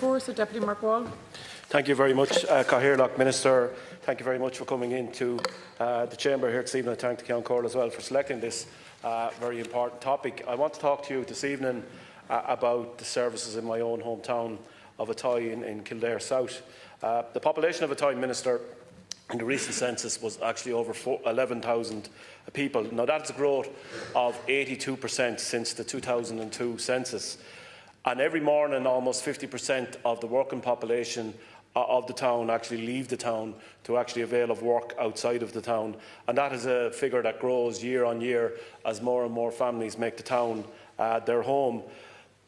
So Deputy Mark Wall. Thank you very much, Cathaoirleach. Minister, thank you very much for coming into the Chamber here this evening. I thank the County Court as well for selecting this very important topic. I want to talk to you this evening about the services in my own hometown of Athy in Kildare South. The population of Athy, Minister, in the recent census was actually over 11,000 people. Now that's a growth of 82% since the 2002 census. And every morning, almost 50% of the working population of the town actually leave the town to actually avail of work outside of the town. And that is a figure that grows year on year as more and more families make the town their home.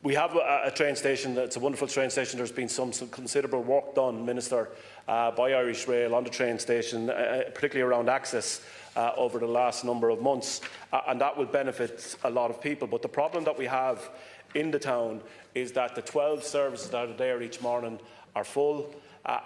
We have a train station. It's a wonderful train station. There's been some considerable work done, Minister, by Irish Rail on the train station, particularly around access over the last number of months. And that will benefit a lot of people. But the problem that we have in the town is that the 12 services that are there each morning are full,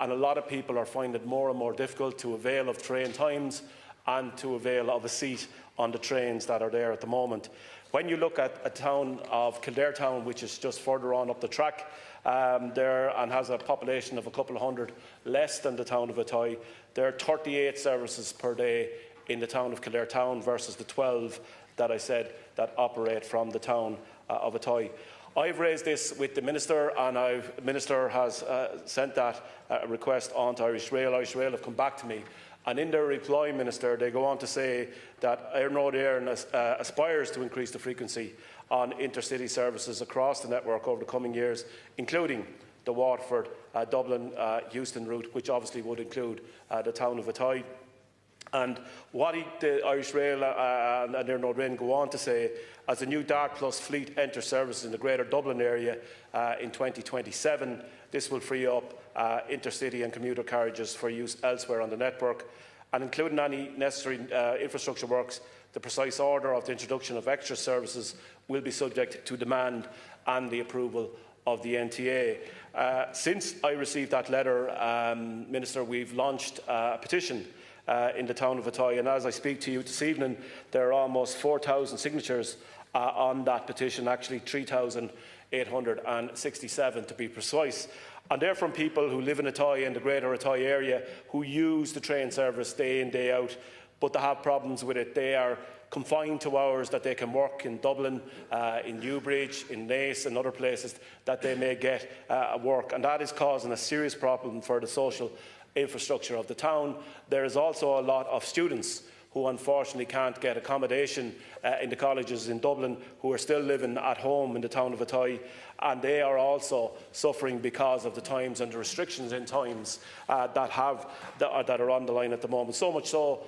and a lot of people are finding it more and more difficult to avail of train times and to avail of a seat on the trains that are there at the moment. When you look at a town of Kildare Town, which is just further on up the track there and has a population of a couple of hundred less than the town of Athy, there are 38 services per day in the town of Kildare Town versus the 12 that I said that operate from the town of Athy. I've raised this with the Minister, and the Minister has sent that request on to Irish Rail. Irish Rail have come back to me, and in their reply, Minister, they go on to say that Iron aspires to increase the frequency on intercity services across the network over the coming years, including the Waterford, Dublin, Euston route, which obviously would include the town of Athy. And what the Irish Rail and Iron Rail go on to say, as the new Dart Plus fleet enters service in the Greater Dublin area in 2027, this will free up intercity and commuter carriages for use elsewhere on the network, and including any necessary infrastructure works, the precise order of the introduction of extra services will be subject to demand and the approval of the NTA. Since I received that letter, Minister, we've launched a petition in the town of Athy, and as I speak to you this evening, there are almost 4,000 signatures on that petition, actually 3,867 to be precise. And they're from people who live in Athy and the greater Athy area, who use the train service day in, day out, but they have problems with it. They are confined to hours that they can work in Dublin, in Newbridge, in Naas and other places that they may get work, and that is causing a serious problem for the social infrastructure of the town. There is also a lot of students who unfortunately can't get accommodation in the colleges in Dublin, who are still living at home in the town of Athy, and they are also suffering because of the times and the restrictions in times that are on the line at the moment. So much so,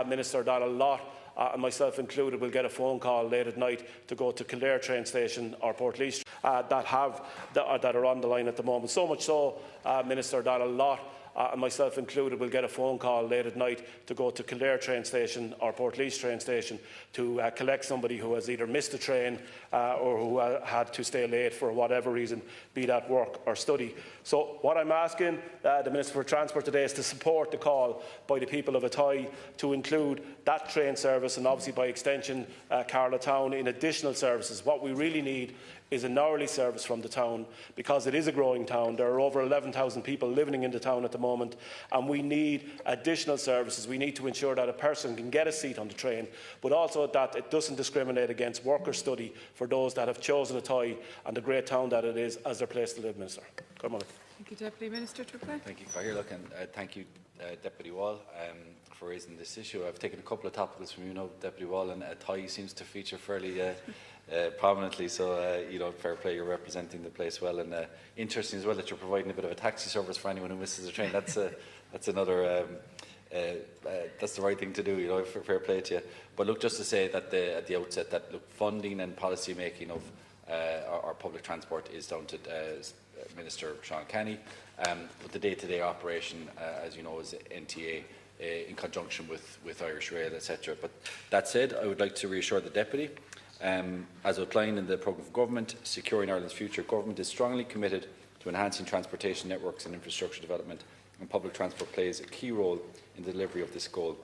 Minister, that a lot, and myself included, will get a phone call late at night to go to Kildare train station or Portlaoise that are on the line at the moment. So much so, Minister, that a lot, and myself included, will get a phone call late at night to go to Kildare train station or Portlaoise train station to collect somebody who has either missed a train or who had to stay late for whatever reason, be that work or study. So what I'm asking the Minister for Transport today is to support the call by the people of Athy to include that train service, and obviously by extension Carlow Town, in additional services. What we really need is an hourly service from the town, because it is a growing town. There are over 11,000 people living in the town at the moment, and we need additional services. We need to ensure that a person can get a seat on the train, but also that it doesn't discriminate against work or study for those that have chosen Athy and the great town that it is as their place to live, Minister. Come on. Thank you, Deputy Minister. To reply. Thank you, Cathaoirleach, and thank you, Deputy Wall, for raising this issue. I've taken a couple of topicals from you now, Deputy Wall, and Athy seems to feature fairly prominently, so fair play, you're representing the place well, and interesting as well that you're providing a bit of a taxi service for anyone who misses a train. That's another that's the right thing to do, fair play to you. But look, just to say that at the outset that funding and policy making of our public transport is down to Minister Sean Kenny, but the day-to-day operation, as you know, is NTA in conjunction with Irish Rail, etc. But that said, I would like to reassure the Deputy, as outlined in the programme of government, Securing Ireland's Future, government is strongly committed to enhancing transportation networks and infrastructure development, and public transport plays a key role in the delivery of this goal.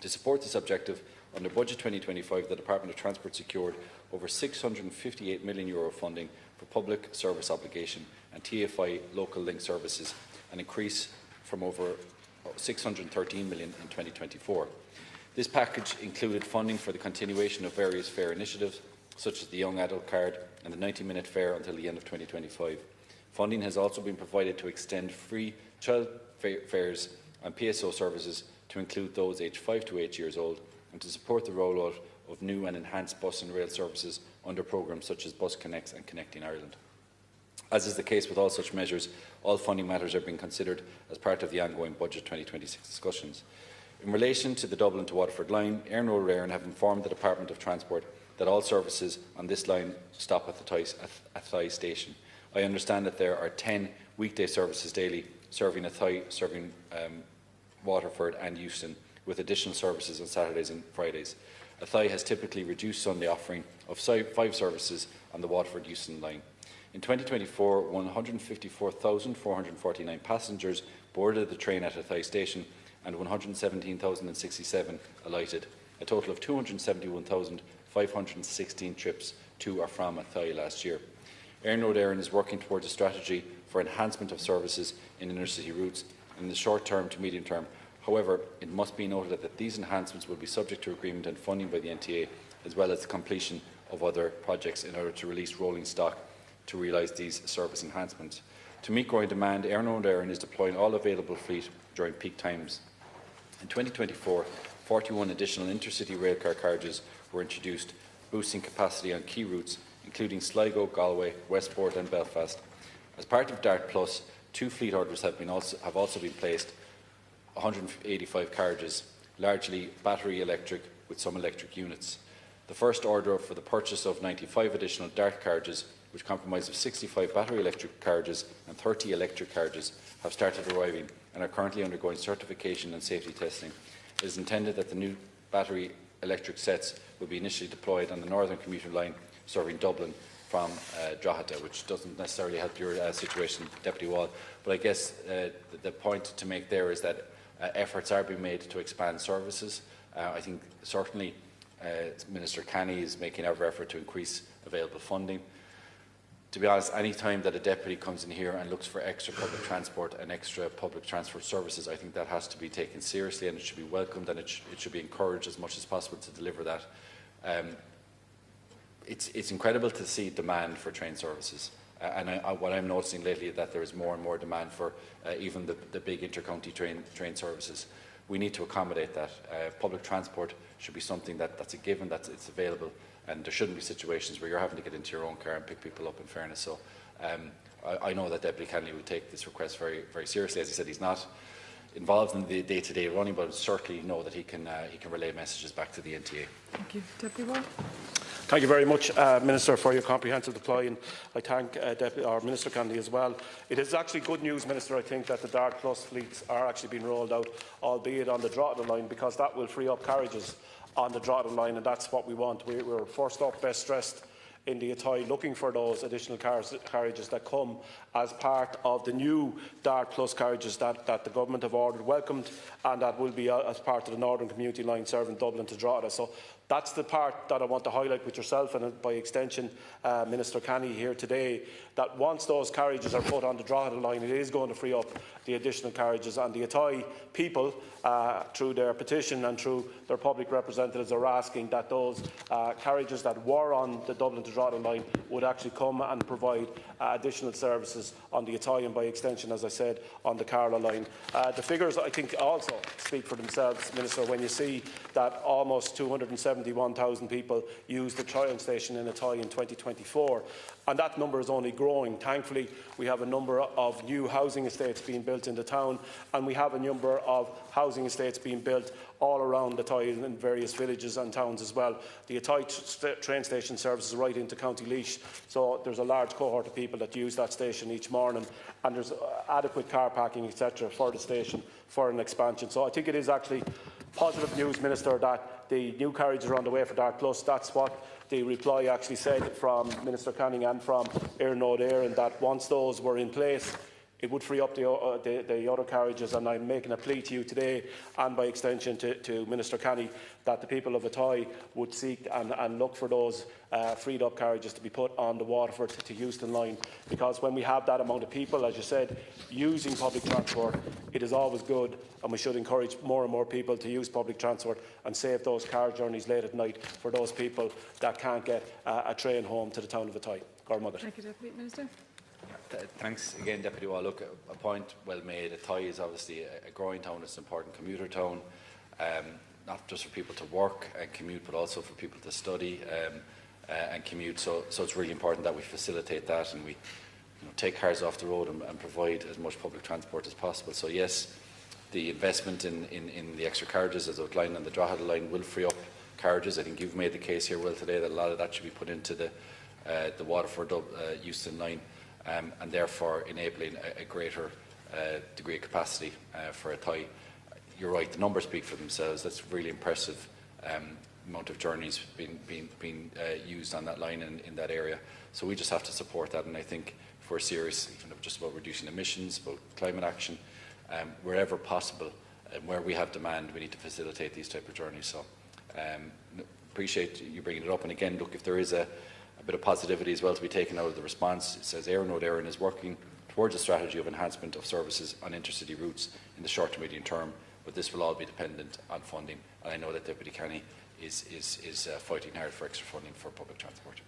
To support this objective, under Budget 2025, the Department of Transport secured over €658 million funding for public service obligation and TFI local link services, an increase from over 613 million in 2024. This package included funding for the continuation of various fare initiatives, such as the Young Adult Card and the 90-minute fare until the end of 2025. Funding has also been provided to extend free child fares and PSO services to include those aged 5 to 8 years old, and to support the rollout of new and enhanced bus and rail services under programmes such as Bus Connects and Connecting Ireland. As is the case with all such measures, all funding matters are being considered as part of the ongoing Budget 2026 discussions. In relation to the Dublin to Waterford line, Éireann Road Éireann have informed the Department of Transport that all services on this line stop at the Athy station. I understand that there are 10 weekday services daily serving Athy, serving Waterford and Euston, with additional services on Saturdays and Fridays. Athy has typically reduced Sunday offering of 5 services on the Waterford-Euston line. In 2024, 154,449 passengers boarded the train at Athy station and 117,067 alighted, a total of 271,516 trips to or from Athy last year. Éireann Road Éireann is working towards a strategy for enhancement of services in intercity routes in the short term to medium term. However, it must be noted that these enhancements will be subject to agreement and funding by the NTA, as well as the completion of other projects in order to release rolling stock to realise these service enhancements. To meet growing demand, Éireann Road Éireann is deploying all available fleet during peak times. In 2024, 41 additional intercity railcar carriages were introduced, boosting capacity on key routes, including Sligo, Galway, Westport and Belfast. As part of DART Plus, 2 fleet orders have also been placed, 185 carriages, largely battery electric with some electric units. The first order for the purchase of 95 additional DART carriages, which comprise of 65 battery electric carriages and 30 electric carriages, have started arriving and are currently undergoing certification and safety testing. It is intended that the new battery electric sets will be initially deployed on the northern commuter line serving Dublin from Drogheda, which doesn't necessarily help your situation, Deputy Wall. But I guess the point to make there is that efforts are being made to expand services. I think certainly Minister Canny is making every effort to increase available funding. To be honest, any time that a deputy comes in here and looks for extra public transport and extra public transport services, I think that has to be taken seriously and it should be welcomed and it should be encouraged as much as possible to deliver that. It's incredible to see demand for train services. And what I'm noticing lately is that there is more and more demand for even the big intercounty train services. We need to accommodate that. Public transport should be something that's a given, it's available, and there shouldn't be situations where you're having to get into your own car and pick people up, in fairness. So I know that Deputy Kennedy would take this request very, very seriously. As he said, he's not involved in the day-to-day running, but I certainly know that he can relay messages back to the NTA. Thank you. Deputy Wall. Thank you very much, Minister, for your comprehensive reply, and I thank Minister Kennedy as well. It is actually good news, Minister, I think, that the DART Plus fleets are actually being rolled out, albeit on the Drogheda line, because that will free up carriages on the Drogheda line, and that's what we want. We're first up, best dressed in the Athy, looking for those additional carriages that come as part of the new DART Plus carriages that the Government have ordered, welcomed, and that will be as part of the Northern Community Line serving Dublin to Drogheda. So that's the part that I want to highlight with yourself and by extension Minister Canny here today, that once those carriages are put on the Drogheda line, it is going to free up the additional carriages, and the Athy people, through their petition and through their public representatives, are asking that those carriages that were on the Dublin to Drogheda line would actually come and provide additional services on the Athy and by extension, as I said, on the Carlow line. The figures, I think, also speak for themselves, Minister, when you see that almost 271,000 people used the trial station in Athy in 2024, and that number is only growing. Thankfully, we have a number of new housing estates being built in the town, and we have a number of housing estates being built all around Athy in various villages and towns as well. The Athy train station services right into County Laois, so there's a large cohort of people that use that station each morning, and there's adequate car parking, etc., for the station for an expansion. So I think it is actually positive news, Minister, that the new carriages are on the way for DART Plus. That's what the reply actually said from Minister Canning and from Éireann Road Éireann, that once those were in place, It would free up the other carriages, and I'm making a plea to you today, and by extension to Minister Kenny, that the people of Athy would seek and look for those freed up carriages to be put on the Waterford to Euston line, because when we have that amount of people, as you said, using public transport, it is always good, and we should encourage more and more people to use public transport and save those car journeys late at night for those people that can't get a train home to the town of Athy. Thank you, Deputy Minister. Thanks again, Deputy Wall. Look, a point well made. Athy is obviously a growing town. It's an important commuter town, not just for people to work and commute, but also for people to study and commute. So it's really important that we facilitate that, and we take cars off the road and provide as much public transport as possible. So yes, the investment in the extra carriages, as outlined on the Drogheda line, will free up carriages. I think you've made the case here well today that a lot of that should be put into the Waterford Euston line. And therefore enabling a greater degree of capacity for Athy. You're right, the numbers speak for themselves. That's a really impressive amount of journeys being used on that line in that area. So we just have to support that, and I think if we're serious even just about reducing emissions, about climate action, wherever possible, and where we have demand, we need to facilitate these type of journeys. So appreciate you bringing it up, and again, look, if there is a bit of positivity as well to be taken out of the response. It says Éireann is working towards a strategy of enhancement of services on intercity routes in the short to medium term, but this will all be dependent on funding, and I know that Deputy Kenny is fighting hard for extra funding for public transport.